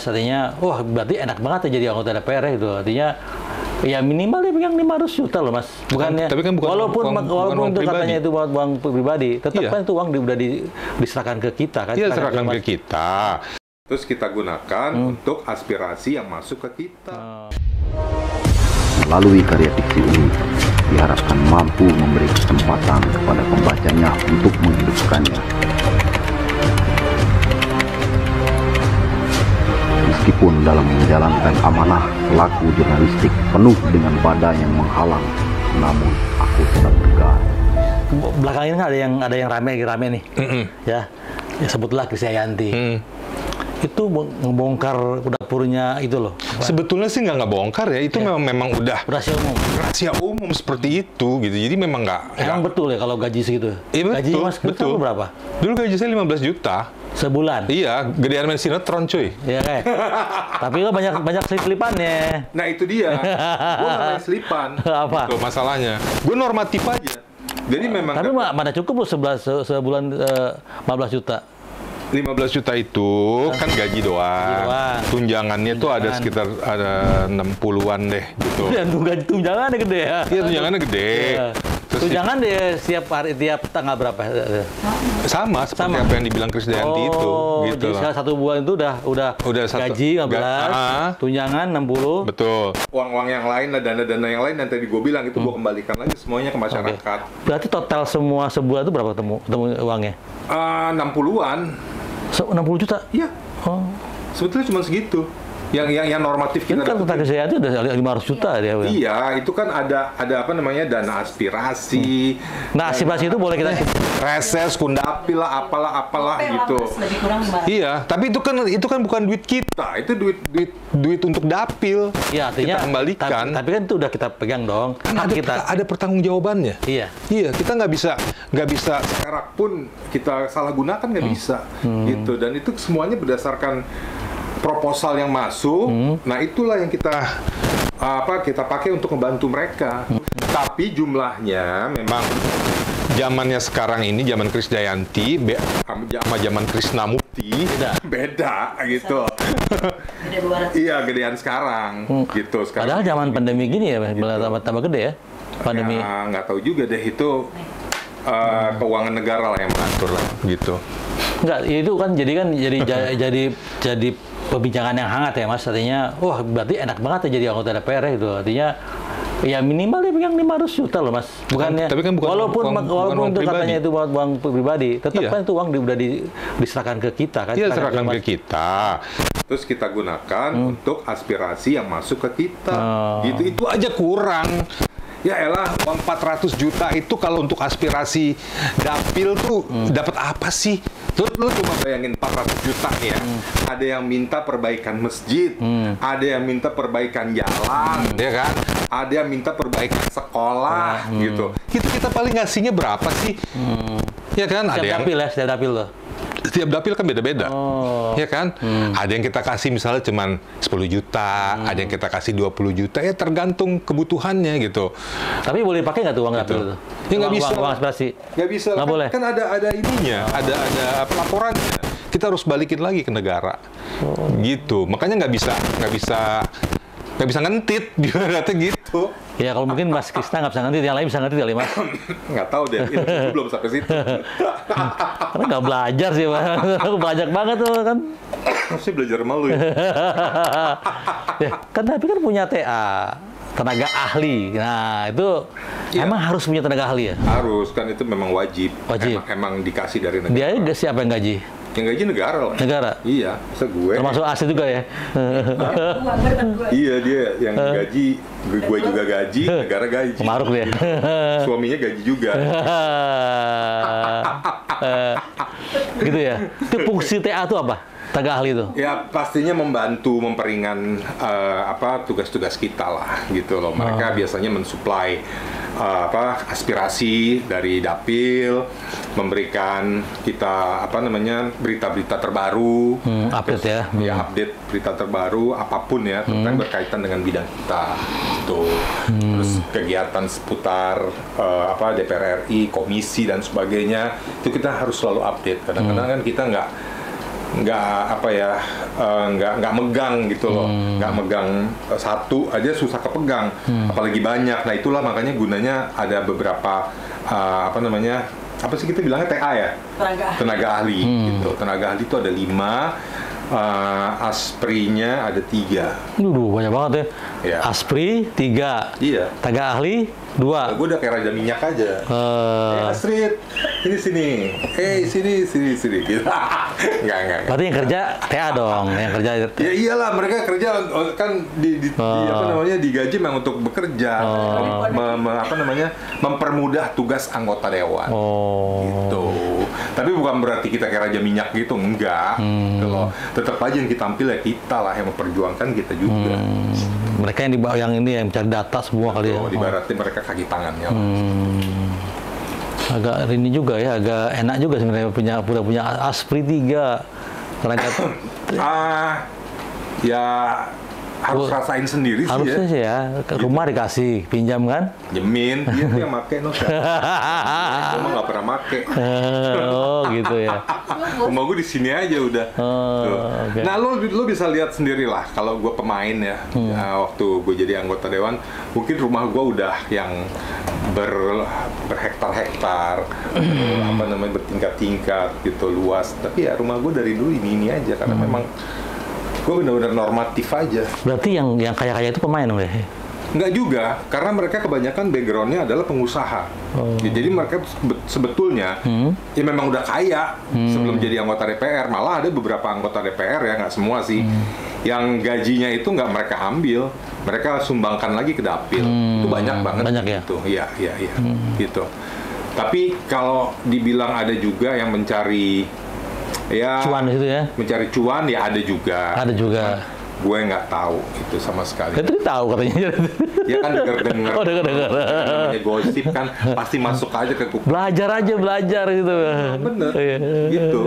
Artinya, wah berarti enak banget ya jadi anggota DPR ya, gitu. Artinya, ya minimal dia pegang 500 juta loh mas. Bukannya, tapi kan bukan walaupun uang itu pribadi. katanya itu uang pribadi, tetap Iya. kan itu uang udah diserahkan ke kita kan. Iya, serahkan ke kita. Terus kita gunakan untuk aspirasi yang masuk ke kita. Melalui karya fiksi ini, diharapkan mampu memberi kesempatan kepada pembacanya untuk menghidupkannya. Meskipun dalam menjalankan amanah pelaku jurnalistik penuh dengan badai yang menghalang, namun aku tetap tegar. Belakangan ini kan ada yang rame nih, ya sebutlah Krisdayanti. Itu ngebongkar dapurnya itu loh. Sebetulnya sih nggak bongkar ya, itu memang udah rahasia umum. Seperti itu gitu. Jadi memang Emang betul ya kalau gaji segitu? Iya betul. Gaji mas betul. berapa? Dulu gaji saya 15 juta. Sebulan? Iya, gedean main sinetron cuy. Iya kayak. Tapi lo banyak selipannya. Nah itu dia, gue nggak main selipan. Apa? Itu masalahnya. Gue normatif aja. Jadi memang. Tapi mana cukup lo sebulan 15 juta? 15 juta itu kan gaji doang. Tunjangannya tuh ada sekitar 60-an deh gitu. Dan tunjangannya gede ya? Iya, tunjangannya gede. Iya. Tunjangan deh tiap tanggal berapa? Sama seperti apa yang dibilang Krisdayanti itu gitu jadi loh. satu bulan itu udah gaji 15, tunjangan 60. Betul. Uang-uang yang lain, dana-dana yang lain yang tadi gue bilang itu gue kembalikan lagi semuanya ke masyarakat. Berarti total semua sebulan itu berapa ketemu uangnya? 60-an. 60 juta? Iya. Oh. Sebetulnya cuma segitu. Yang normatif Itu kita kan tentang Krisdayanti udah 500 juta dia. Iya, itu kan ada apa namanya dana aspirasi. Nah, aspirasi itu boleh kita reses, kundapil lah, apalah gitu. Iya, tapi itu kan bukan duit kita, itu duit untuk dapil. Iya, artinya kita kembalikan. Tapi kan itu udah kita pegang dong. Ada pertanggungjawabannya. Iya. Iya, kita nggak bisa Perak pun kita salah gunakan nggak bisa, gitu. Dan itu semuanya berdasarkan proposal yang masuk. Nah itulah yang kita pakai untuk membantu mereka. Tapi jumlahnya memang zamannya sekarang ini zaman Krisdayanti sama zaman Krisnamukti beda gitu. Iya, gedean sekarang gitu. Padahal zaman pandemi gini ya, tambah gede ya pandemi. Ya, nggak tahu juga deh itu keuangan negara lah yang mengatur lah gitu. Enggak, itu kan jadi perbincangan yang hangat ya mas. Artinya, wah berarti enak banget ya jadi anggota DPR ya, gitu. Artinya, ya minimal dia pegang 500 juta loh mas. Bukannya, tapi kan bukan walaupun uang itu pribadi. katanya itu uang pribadi, tetap Iya. kan itu uang udah diserahkan ke kita kan. Iya, serahkan ke kita. Terus kita gunakan untuk aspirasi yang masuk ke kita. Gitu, Itu aja kurang. Ya elah, uang 400 juta itu kalau untuk aspirasi dapil tuh dapat apa sih? Lu cuma bayangin 400 juta ya. Ada yang minta perbaikan masjid, ada yang minta perbaikan jalan, Ya kan? ada yang minta perbaikan sekolah, gitu. Kita paling ngasihnya berapa sih? Ya kan? Setiap dapil loh. Setiap dapil kan beda-beda. Oh. Ya kan? Ada yang kita kasih misalnya cuman 10 juta, ada yang kita kasih 20 juta, ya tergantung kebutuhannya gitu. Tapi boleh pakai nggak tuh uang dapil itu? Ya nggak bisa. Uang aspirasi. Nggak bisa, Nggak boleh. kan ada ininya, ada Pelaporannya. Kita harus balikin lagi ke negara. Gitu. Makanya nggak bisa ngentit ibaratnya gitu. Ya kalau mungkin Mas Krisna nggak bisa ngerti, yang lain bisa ngerti kali mas. nggak tahu deh, itu belum sampai situ. Karena nggak belajar sih mas. Aku belajar banget tuh kan. Masih belajar malu ya. Ya, kan tapi kan punya TA, tenaga ahli. Nah itu emang harus punya tenaga ahli ya? Harus, kan itu memang wajib. Wajib. Emang dikasih dari negara. Dia siapa yang gaji? Yang gaji negara lah. Negara? Iya, masa gue. Termasuk ASI juga ya? Iya, dia yang gaji, gue juga gaji, negara gaji. Maruk dia. Suaminya gaji juga. Gitu ya? Itu fungsi TA itu apa? Tenaga ahli itu? Ya pastinya membantu memperingan tugas-tugas kita lah gitu loh. Mereka biasanya mensuplai aspirasi dari dapil, memberikan kita berita-berita terbaru, update ya. Ya update berita terbaru apapun ya tentang berkaitan dengan bidang kita gitu. Terus kegiatan seputar DPR RI, komisi dan sebagainya itu kita harus selalu update. Kadang-kadang kan kita nggak megang gitu loh, nggak megang satu aja susah kepegang, apalagi banyak. Nah itulah makanya gunanya ada beberapa apa sih kita bilangnya TA ya, tenaga ahli gitu. Tenaga ahli itu ada 5, asprinya ada 3. Banyak banget ya. Iya. Aspri 3. Iya. Tenaga ahli 2. Gue udah kayak raja minyak aja. Astrid, ini sini. Sini gitu. Enggak. Berarti yang kerja TA dong, yang kerja. Ya iyalah, mereka kerja kan digaji memang untuk bekerja, mempermudah tugas anggota dewan. Gitu. Tapi bukan berarti kita kayak raja minyak gitu, enggak. Gitu loh. Tetap aja yang kita tampil ya kita lah yang memperjuangkan kita juga. Mereka yang di bawah yang ini yang mencari data semua kali ya. Ibaratnya mereka kaki tangannya. Agak ini juga ya, agak enak juga sebenarnya punya Aspri 3. Ya harus rasain sendiri sih harusnya sih ya. Ke rumah dikasih, pinjam kan? Jemin, dia tuh yang make Gue mah nggak pernah make. Gitu ya. Rumah gue di sini aja udah. Okay. Nah, lo bisa lihat sendiri lah kalau gue pemain ya. Waktu gue jadi anggota dewan, mungkin rumah gue udah yang berhektar-hektar, bertingkat-tingkat gitu luas. Tapi ya rumah gue dari dulu ini aja karena memang gue benar-benar normatif aja. Berarti yang kaya-kaya itu pemain dong ya? Enggak juga, karena mereka kebanyakan background-nya adalah pengusaha. Jadi mereka sebetulnya ya memang udah kaya sebelum jadi anggota DPR. Malah ada beberapa anggota DPR ya, nggak semua sih, yang gajinya itu nggak mereka ambil, mereka sumbangkan lagi ke dapil. Itu banyak banget. Banyak ya? Gitu. Iya. Gitu. Tapi kalau dibilang ada juga yang mencari cuan itu ya? Mencari cuan ya ada juga. Ada juga. Gue nggak tahu itu sama sekali. Itu tahu katanya. Ya kan dengar-dengar. Oh, dengar-dengar. Namanya gosip kan pasti masuk aja ke kuping. Belajar gitu. Bener. Gitu.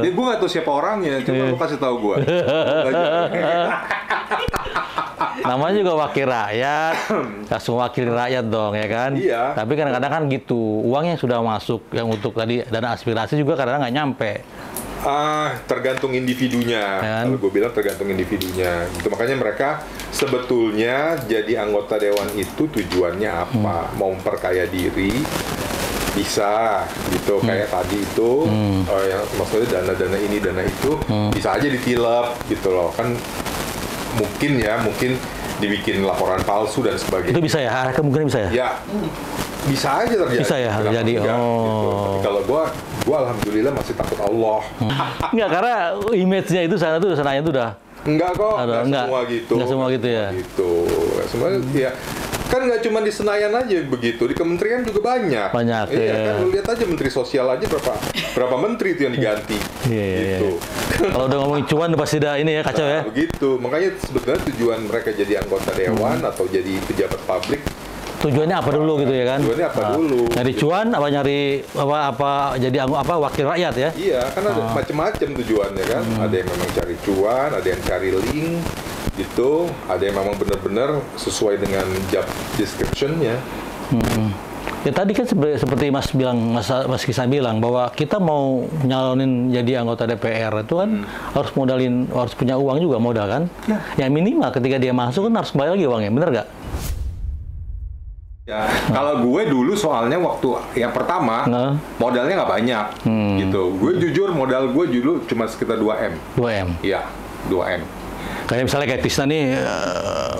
Jadi gue nggak tahu siapa orangnya. Coba lu kasih tahu gue. Namanya juga wakil rakyat. Langsung wakil rakyat dong ya kan? Iya. Tapi kadang-kadang kan gitu. Uang yang sudah masuk yang untuk tadi dana aspirasi juga kadang-kadang nggak nyampe. Tergantung individunya. Kalau gue bilang tergantung individunya. Gitu. Makanya mereka sebetulnya jadi anggota dewan itu tujuannya apa? Mau memperkaya diri, bisa gitu. Kayak tadi itu, yang maksudnya dana-dana ini, dana itu, bisa aja ditilep gitu loh. Kan mungkin dibikin laporan palsu dan sebagainya. Itu bisa ya? Kemungkinan bisa ya? Ya, bisa aja terjadi. Bisa ya terjadi. Gitu. Tapi kalau gue alhamdulillah masih takut Allah. Enggak, karena image-nya itu sananya itu udah. Enggak kok, enggak semua gitu. Enggak semua gitu ya. Gitu. Semua ya. Kan nggak cuma di Senayan aja begitu, di kementerian juga banyak. Iya kan, lu lihat aja menteri sosial aja berapa menteri itu yang diganti. Gitu. Kalau udah ngomongin cuan pasti dah ini ya kacau ya. Begitu. Makanya sebenarnya tujuan mereka jadi anggota dewan atau jadi pejabat publik, tujuannya apa dulu gitu ya kan? Tujuannya apa dulu? Nyari cuan apa nyari apa jadi wakil rakyat ya? Iya, kan ada macam-macam tujuannya kan. Ada yang memang cari cuan, ada yang cari link gitu, ada yang memang benar-benar sesuai dengan job description-nya. Ya tadi kan seperti Mas Kisah bilang bahwa kita mau nyalonin jadi anggota DPR itu kan harus punya uang juga modal kan? Ya. Yang minimal ketika dia masuk kan harus bayar lagi uangnya, bener nggak? Ya, kalau gue dulu soalnya waktu yang pertama modalnya nggak banyak, gitu. Gue jujur modal gue dulu cuma sekitar 2M. 2M? Iya, 2M. Kayak misalnya kayak Tisna nih,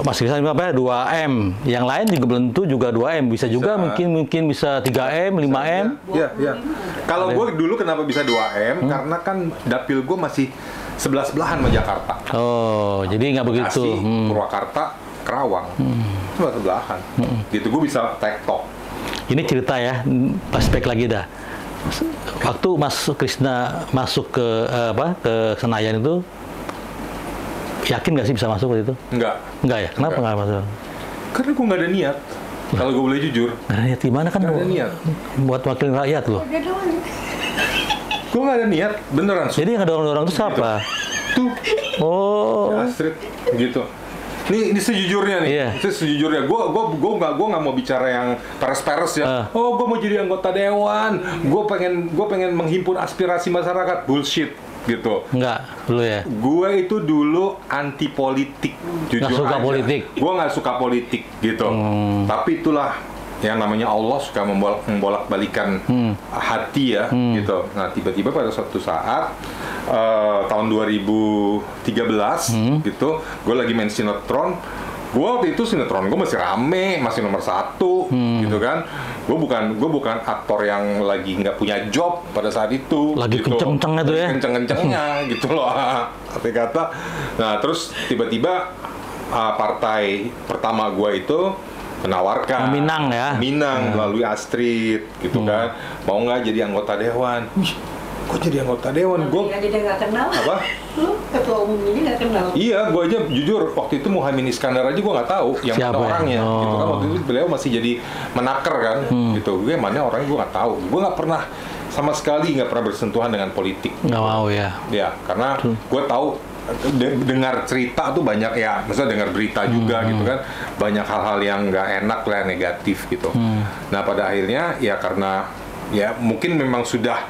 Mas Tisna bilang apa ya, 2M. Yang lain juga belum tentu juga 2M. Bisa juga mungkin bisa 3M, 5M. Iya. Kalau gue dulu kenapa bisa 2M? Karena kan dapil gue masih sebelah-sebelahan sama Jakarta. Oh, jadi nggak begitu. Purwakarta, Kerawang. Sebelah-sebelahan. Gitu gue bisa tektok. Ini cerita ya, aspek lagi dah. Waktu Mas Krisna masuk ke Senayan itu, yakin nggak sih bisa masuk waktu itu? Enggak ya? Kenapa nggak masuk? Karena gue nggak ada niat. Kalau gue boleh jujur. Nggak ada niat gimana kan? Nggak ada niat. Buat wakil rakyat loh. Gue nggak ada niat, beneran. Jadi yang dorong-dorong itu siapa? Tuh. Oh. Astrid, gitu. Ini sejujurnya nih. Iya. Sejujurnya, gue nggak mau bicara yang peres-peres ya. Gue mau jadi anggota dewan. Gue pengen menghimpun aspirasi masyarakat. Bullshit. gitu. Enggak, dulu ya. Gue itu dulu anti politik, jujur Nggak suka aja. politik. Gue nggak suka politik gitu. Tapi itulah yang namanya Allah suka membolak-balikan hati ya, gitu. Nah tiba-tiba pada suatu saat tahun 2013 gitu, gue lagi main sinetron. Gue waktu itu sinetron gue masih rame, masih nomor 1 gitu kan. Gue bukan aktor yang lagi nggak punya job pada saat itu. Lagi gitu. kenceng-kencengnya tuh ya. Kenceng-kencengnya gitu loh. Arti kata. Nah terus tiba-tiba partai pertama gue itu menawarkan Minang ya. Minang melalui Astrid gitu kan. Mau nggak jadi anggota dewan? Kok jadi anggota dewan? Gue Dia nggak kenal. apa? Lu ketua umum ini nggak kenal. Iya, gue aja jujur waktu itu Muhaimin Iskandar aja gue nggak tahu yang Siapa mana ya? orangnya, Oh. gitu kan. Waktu itu beliau masih jadi menaker kan, gitu. Gue mana orangnya gue nggak tahu. Gue nggak pernah sama sekali nggak pernah bersentuhan dengan politik. Nggak mau ya. Ya, karena gue tahu dengar cerita tuh banyak ya, misalnya dengar berita juga gitu kan, banyak hal-hal yang nggak enak lah, negatif gitu. Nah pada akhirnya ya karena ya mungkin memang sudah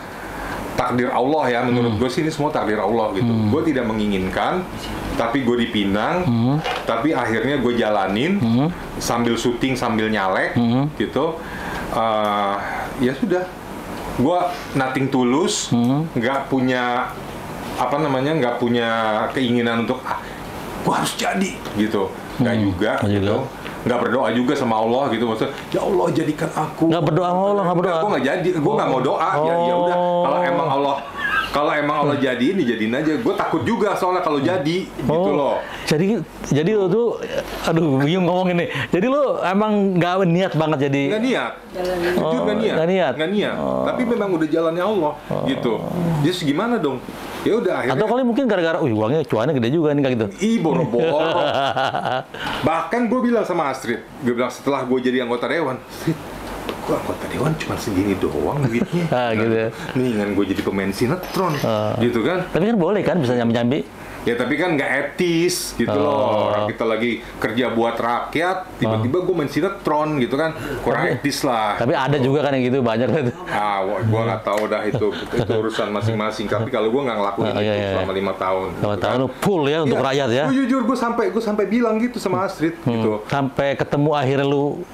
takdir Allah ya, menurut gue sih ini semua takdir Allah gitu. Gue tidak menginginkan, tapi gue dipinang, tapi akhirnya gue jalanin sambil syuting sambil nyalek gitu. Ya sudah, gue nothing tulus, nggak punya apa namanya, nggak punya keinginan untuk gue harus jadi gitu, nggak juga gitu. Nggak berdoa juga sama Allah gitu, maksudnya ya Allah jadikan aku. Nggak berdoa sama Allah, nggak berdoa. Gue nggak jadi, gue nggak mau doa. Ya udah, kalau emang Allah jadiin, dijadiin aja. Gue takut juga soalnya kalau jadi gitu loh. Jadi lo tuh, aduh bingung ngomongin nih. Jadi lo emang nggak niat banget jadi. Nggak niat, jujur nggak niat. Nggak niat. Tapi memang udah jalannya Allah gitu. Jadi gimana dong? Ya udah akhirnya. Atau kali mungkin gara-gara, uangnya cuannya gede juga nih kayak gitu. Boro-boro. Bahkan gue bilang sama Astrid, gue bilang setelah gue jadi anggota dewan, Astrid, gue anggota dewan cuma segini doang duitnya. Gitu ya. Mendingan gue jadi pemain sinetron, gitu kan? Tapi kan boleh kan bisa nyambi-nyambi. Ya tapi kan nggak etis gitu loh. Orang kita lagi kerja buat rakyat, tiba-tiba gue main sinetron gitu kan, kurang etis lah. Tapi ada juga kan yang gitu, banyak kan. Gue nggak tahu dah itu urusan masing-masing. Tapi kalau gue nggak ngelakuin itu selama 5 tahun. 5 tahun lu full ya untuk rakyat ya. Jujur gue sampai bilang gitu sama Astrid gitu. Sampai ketemu akhirnya lu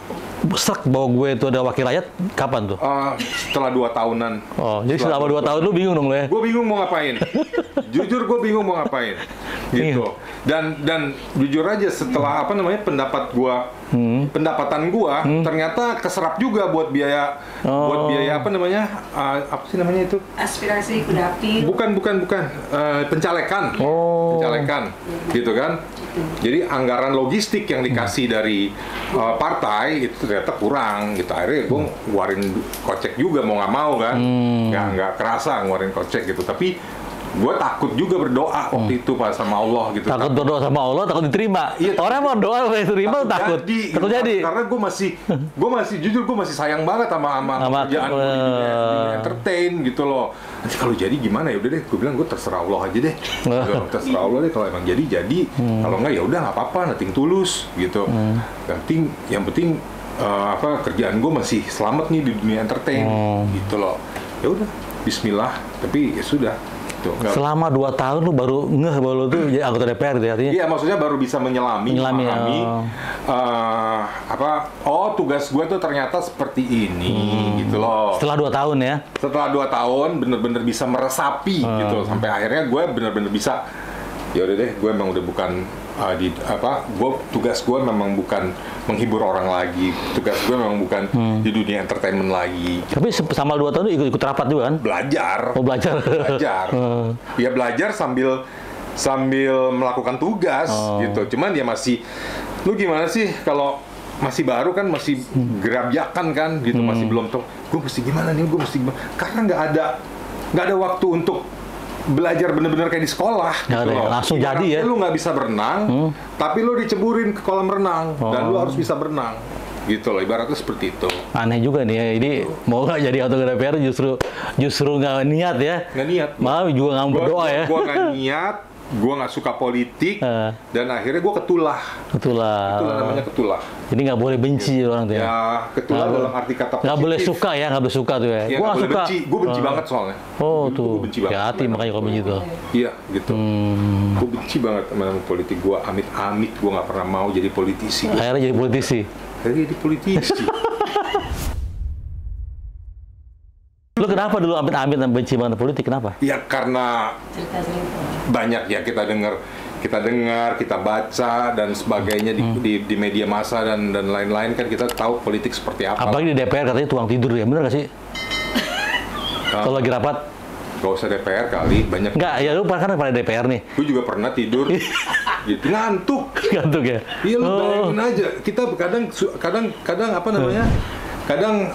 sek bahwa gue itu ada wakil rakyat, kapan tuh? Setelah 2 tahunan. Oh, jadi selama 2 tahun lu bingung dong lu ya? Gue bingung mau ngapain. Jujur gue bingung mau ngapain. Gitu. Dan jujur aja setelah pendapatan gua ternyata keserap juga buat biaya apa sih namanya itu? Aspirasi Kudapil. Bukan pencalekan. Pencalekan gitu kan. Jadi anggaran logistik yang dikasih dari partai itu ternyata kurang gitu. Akhirnya gue ngeluarin kocek juga mau nggak mau kan. Nggak kerasa ngeluarin kocek gitu. Tapi gue takut juga berdoa waktu itu Pak sama Allah gitu. Takut berdoa sama Allah, takut diterima. Iya, orang mau doa diterima takut. Takut jadi. Karena gue masih jujur gue masih sayang banget sama kerjaan gue di dunia entertain gitu loh. Nanti kalau jadi gimana ya udah deh, gue bilang gue terserah Allah aja deh. Terserah Allah deh, kalau emang jadi. Kalau enggak ya udah nggak apa-apa, nothing tulus gitu. Yang penting kerjaan gue masih selamat nih di dunia entertain gitu loh. Ya udah, Bismillah. Tapi ya sudah. Selama 2 tahun lu baru ngeh bahwa lu tuh jadi anggota DPR gitu ya, artinya? Iya, maksudnya baru bisa memahami tugas gue tuh ternyata seperti ini gitu loh. Setelah 2 tahun ya? Setelah 2 tahun bener-bener bisa meresapi gitu, sampai akhirnya gue bener-bener bisa. Ya udah deh, gue emang udah bukan tugas gue memang bukan menghibur orang lagi, tugas gue memang bukan di dunia entertainment lagi. Tapi sama 2 tahun ikut rapat juga kan? Belajar. Belajar. Ya belajar sambil melakukan tugas gitu. Cuman dia masih, lu gimana sih kalau masih baru kan, masih gerabjakan kan gitu, masih belum tahu gue mesti gimana, karena nggak ada waktu untuk belajar bener-bener kayak di sekolah gitu loh. Langsung jadi ya. Lu nggak bisa berenang, tapi lu diceburin ke kolam renang dan lu harus bisa berenang gitu loh, ibaratnya seperti itu. Aneh juga nih ya, ini mau nggak jadi anggota DPR justru nggak niat ya. Nggak niat. Malah juga nggak berdoa ya. Gua nggak niat, nggak suka politik, dan akhirnya gue ketulah. Ketulah. Itulah namanya ketulah. Jadi nggak boleh benci orang tuh ya. Ya, ketulah dalam arti kata Nggak boleh positif. suka ya, nggak boleh suka tuh ya. Ya, Gua nggak nggak boleh suka. benci. Gue benci banget soalnya. Oh Dulu tuh. Gue benci banget. Hati makanya kalau benci tuh. Iya, gitu. Gue benci banget sama politik. Gue amit-amit gue nggak pernah mau jadi politisi. Akhirnya jadi politisi. Akhirnya jadi politisi. Lu kenapa dulu amit-amit dan benci banget politik? Kenapa? Ya karena Cerita-cerita. banyak ya kita dengar, kita baca dan sebagainya di media massa dan lain-lain, kan kita tahu politik seperti apa. Apalagi di DPR katanya tukang tidur ya, bener nggak sih? Kalau lagi rapat? Gak usah DPR kali, banyak. Nggak, ya lu kan pada DPR nih. Gue juga pernah tidur gitu, ngantuk. Gantung ya? Iya, lu bayangin aja. Kita kadang apa namanya? Kadang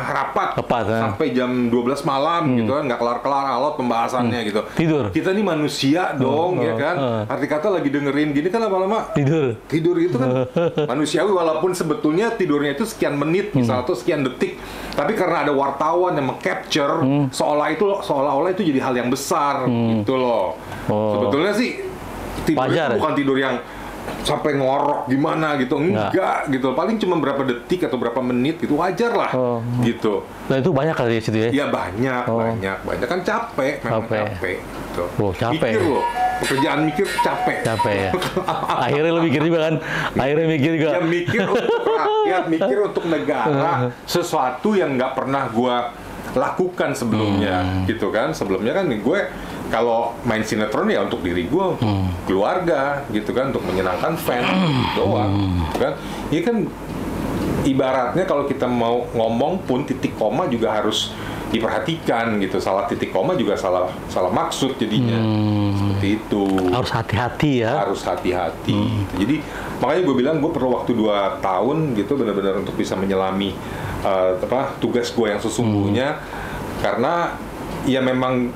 rapat sampai jam 12 malam gitu kan, nggak kelar-kelar alot pembahasannya gitu. Tidur. Kita nih manusia dong, ya kan. Arti kata lagi dengerin gini kan lama-lama tidur itu kan manusiawi, walaupun sebetulnya tidurnya itu sekian menit misal atau sekian detik, tapi karena ada wartawan yang meng-capture seolah-olah itu jadi hal yang besar gitu loh. Sebetulnya sih tidur itu bukan tidur yang sampai ngorok gimana gitu, enggak gitu, paling cuma berapa detik atau berapa menit gitu, wajar lah gitu. Nah itu banyak kali di situ ya? Iya banyak kan, capek memang capek gitu. Capek mikir loh, pekerjaan mikir capek ya. Akhirnya lo mikir juga kan, ya mikir untuk rakyat, mikir untuk negara, sesuatu yang nggak pernah gua lakukan sebelumnya gitu kan. Sebelumnya kan gue kalau main sinetron ya untuk diri gue, untuk keluarga gitu kan, untuk menyenangkan fans doang kan. Ini kan ibaratnya kalau kita mau ngomong pun titik koma juga harus diperhatikan gitu. Salah titik koma juga salah maksud jadinya. Seperti itu. Harus hati-hati ya. Harus hati-hati. Jadi makanya gue bilang gue perlu waktu 2 tahun gitu benar-benar untuk bisa menyelami tugas gue yang sesungguhnya, karena ya memang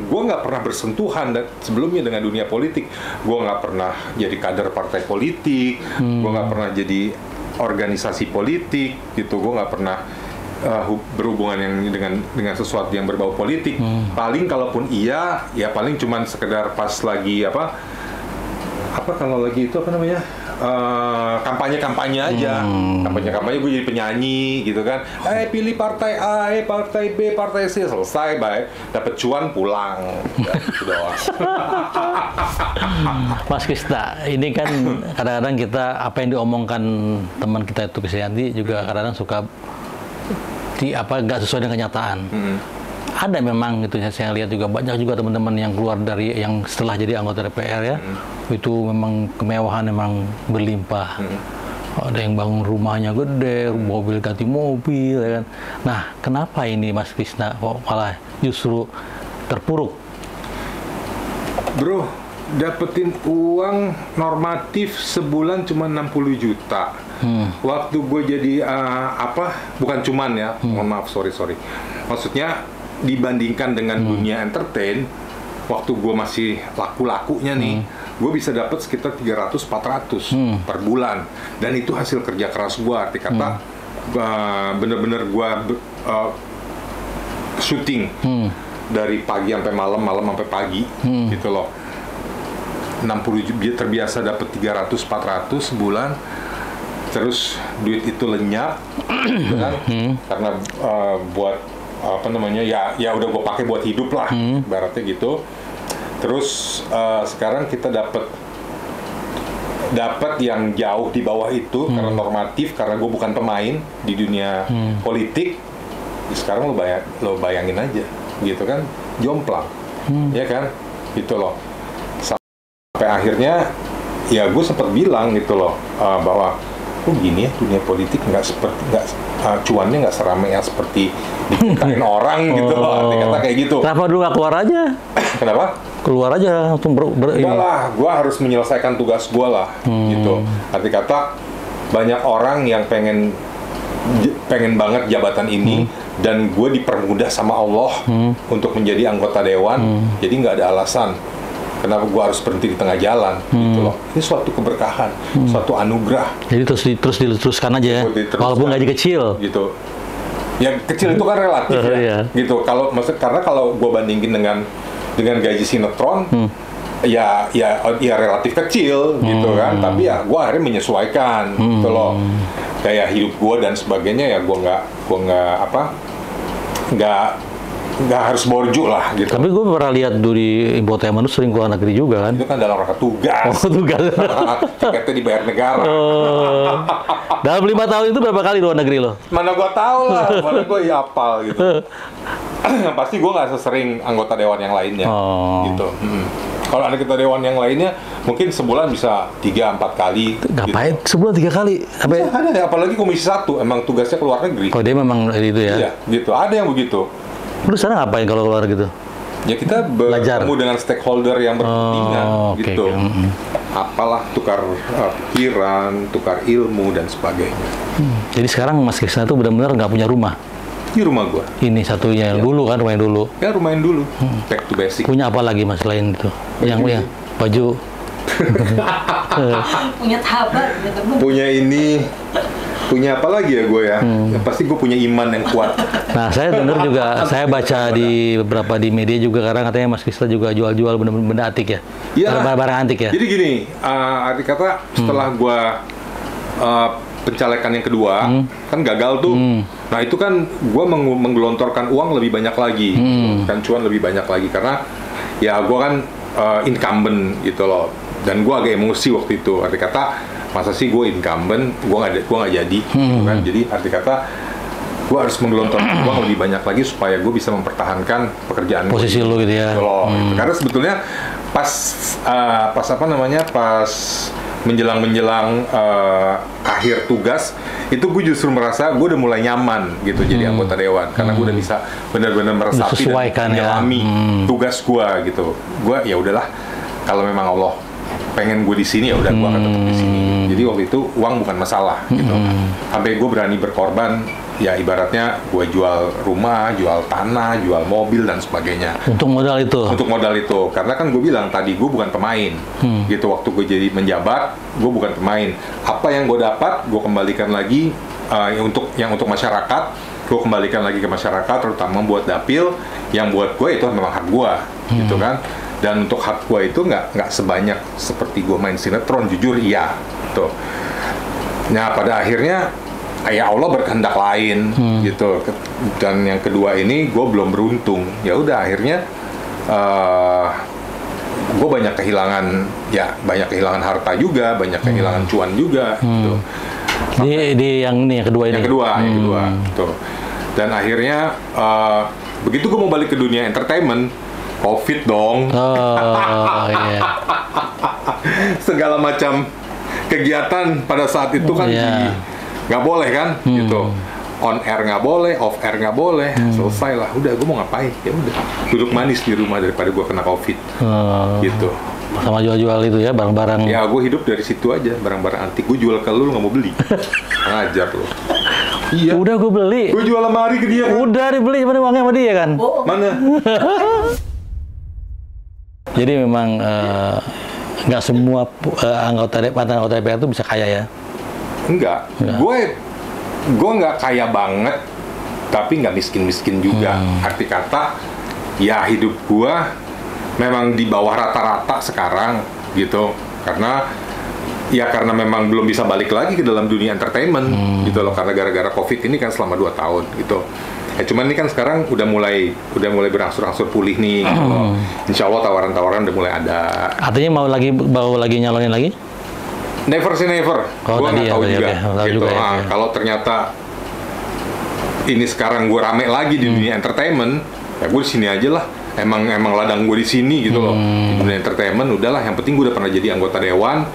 gue nggak pernah bersentuhan sebelumnya dengan dunia politik. Gue nggak pernah jadi kader partai politik, gue nggak pernah jadi organisasi politik gitu, gue nggak pernah berhubungan yang dengan sesuatu yang berbau politik. Paling kalaupun iya, ya paling cuman sekedar pas lagi apa kalau lagi itu apa namanya, kampanye aja, kampanye gue jadi penyanyi gitu kan, pilih partai A, partai B, partai C, selesai, baik, dapat cuan pulang, gitu doang. Mas Krista, ini kan kadang-kadang kita apa yang diomongkan teman kita itu Krisdayanti juga kadang-kadang suka nggak sesuai dengan kenyataan. Ada memang gitu ya, saya lihat juga banyak juga teman-teman yang keluar dari yang setelah jadi anggota DPR ya, itu memang kemewahan memang berlimpah. Ada yang bangun rumahnya gede, mobil ganti mobil ya kan. Nah, kenapa ini Mas Krista kok malah justru terpuruk? Bro, dapetin uang normatif sebulan cuma 60 juta. Waktu gue jadi bukan cuman ya, mohon maaf, sorry. Maksudnya dibandingkan dengan dunia entertain, waktu gue masih laku-lakunya nih, gue bisa dapat sekitar 300-400 per bulan, dan itu hasil kerja keras gue. Arti kata bener-bener gue syuting dari pagi sampai malam sampai pagi gitu loh. 60 juta terbiasa dapat 300-400 sebulan, terus duit itu lenyap gitu kan, karena buat apa namanya, ya udah gue pakai buat hidup lah, ibaratnya gitu. Terus sekarang kita dapat yang jauh di bawah itu karena normatif, karena gue bukan pemain di dunia politik. Sekarang lo bayangin aja gitu kan, jomplang, ya kan, gitu loh. Sampai akhirnya ya gue sempat bilang gitu loh, bahwa gini ya dunia politik, cuannya nggak seramai yang seperti diceritain orang gitu loh, kata kayak gitu. Kenapa dulu nggak keluar aja? Kenapa? Keluar aja langsung enggak lah, gue harus menyelesaikan tugas gue lah, gitu. Arti kata banyak orang yang pengen banget jabatan ini, dan gue dipermudah sama Allah untuk menjadi anggota dewan, jadi nggak ada alasan kenapa gue harus berhenti di tengah jalan, gitu loh. Ini suatu keberkahan, suatu anugerah. Jadi terus diteruskan aja, walaupun gaji kecil. Gitu. Ya kecil itu kan relatif ya, gitu. Karena kalau gue bandingin dengan gaji sinetron, ya relatif kecil gitu kan, tapi ya gue akhirnya menyesuaikan gitu loh, kayak hidup gue dan sebagainya, ya gue nggak harus borju lah gitu. Tapi gue pernah lihat di infotainment lu sering keluar negeri juga kan? Itu kan dalam rangka tugas. Oh, tugas. Tiketnya dibayar negara. Dalam 5 tahun itu berapa kali luar negeri lo? Mana gue tahu lah, mana gue hafal gitu. Yang pasti gue nggak sesering anggota dewan yang lainnya, gitu. Kalau anggota dewan yang lainnya, mungkin sebulan bisa 3-4 kali. Ngapain? Gitu. Sebulan 3 kali? Ada ya, apalagi komisi 1, emang tugasnya keluar negeri. Oh, dia memang itu ya? Iya, gitu. Ada yang begitu. Lu sana ngapain kalau keluar gitu? Ya kita bertemu dengan stakeholder yang berkepentingan, gitu. Apalah, tukar pikiran, tukar ilmu, dan sebagainya. Jadi sekarang Mas Krisna tuh benar-benar nggak punya rumah? Ini rumah gua. Ini satunya yang dulu kan, rumah yang dulu. Ya, rumah yang dulu. Back to basic. Punya apa lagi Mas selain itu? Yang baju. Punya sahabat, punya teman. Punya ini. Punya apa lagi ya gue ya? Yang pasti gue punya iman yang kuat. Nah, saya dengar juga, saya baca di beberapa di media juga karena katanya Mas Krisna juga jual-jual benda antik ya? Iya. Barang antik ya? Jadi gini, arti kata setelah gue pencalekan yang kedua, kan gagal tuh. Nah itu kan gue menggelontorkan uang lebih banyak lagi, kan cuan lebih banyak lagi karena ya gue kan incumbent gitu loh, dan gue agak emosi waktu itu. Arti kata masa sih gue incumbent, gue nggak jadi, gitu kan? Jadi arti kata gue harus menggelontorkan uang lebih banyak lagi supaya gue bisa mempertahankan pekerjaan posisi lo gitu ya. Gitu loh. Karena sebetulnya pas menjelang akhir tugas itu gue justru merasa gue udah mulai nyaman gitu jadi anggota dewan, karena gue udah bisa benar-benar meresapi dan menyelami tugas gue gitu. Gue ya udahlah, kalau memang Allah pengen gue di sini ya udah gue akan tetap di sini. Jadi waktu itu uang bukan masalah gitu. Sampai gue berani berkorban, ya ibaratnya gue jual rumah, jual tanah, jual mobil dan sebagainya. Untuk modal itu? Untuk modal itu. Karena kan gue bilang tadi gue bukan pemain. Gitu, waktu gue jadi menjabat, gue bukan pemain. Apa yang gue dapat, gue kembalikan lagi untuk masyarakat. Gue kembalikan lagi ke masyarakat, terutama buat dapil. Yang buat gue itu memang hak gue, gitu kan. Dan untuk hak gue itu nggak sebanyak seperti gue main sinetron, jujur iya. Tuh. Nah pada akhirnya ya Allah berkehendak lain gitu. Dan yang kedua ini gue belum beruntung. Ya udah akhirnya gue banyak kehilangan harta juga, banyak kehilangan cuan juga gitu. Di yang kedua ini. Yang kedua gitu. Dan akhirnya begitu gue mau balik ke dunia entertainment, COVID dong. Oh iya. Segala macam kegiatan pada saat itu kan nggak boleh kan, gitu. On air nggak boleh, off air nggak boleh. Selesai lah. Udah, gue mau ngapain? Ya udah, duduk manis di rumah daripada gue kena COVID. Gitu. Sama jual-jual itu ya, barang-barang. Ya, gue hidup dari situ aja, barang-barang antik. Gue jual ke lu nggak mau beli. Ngajar lu. Iya. Udah gue beli. Gue jual lemari ke dia kan. Udah dibeli, mana uangnya sama dia kan? Mana? Jadi memang nggak semua mantan anggota DPR itu bisa kaya ya? Enggak. Gue nggak kaya banget, tapi nggak miskin-miskin juga. Arti kata, ya hidup gue memang di bawah rata-rata sekarang gitu. Karena memang belum bisa balik lagi ke dalam dunia entertainment gitu loh, karena gara-gara COVID ini kan selama 2 tahun gitu. Ya cuman ini kan sekarang udah mulai berangsur-angsur pulih nih gitu loh. Insya Allah tawaran-tawaran udah mulai ada. Artinya mau lagi nyalonin lagi? Never say never. Gue nggak tahu juga. Gitu. Kalau ternyata ini sekarang gue rame lagi di dunia entertainment, ya gue di sini aja lah. Emang ladang gue di sini gitu loh. Di dunia entertainment udahlah. Yang penting gue udah pernah jadi anggota dewan.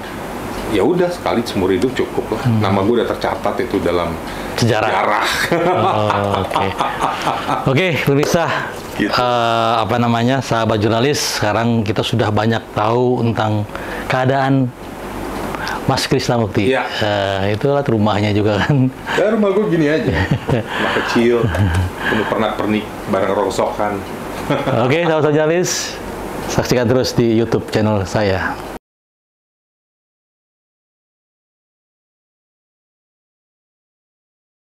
Ya udah, sekali seumur hidup cukup lah. Nama gue udah tercatat itu dalam sejarah. Oke, pemirsa, gitu. Sahabat jurnalis, sekarang kita sudah banyak tahu tentang keadaan Mas Krisna Mukti. Iya. Itulah rumahnya juga kan. Ya rumah gue gini aja, rumah kecil, penuh pernak-pernik, barang rongsokan. Oke, sahabat jurnalis, saksikan terus di YouTube channel saya.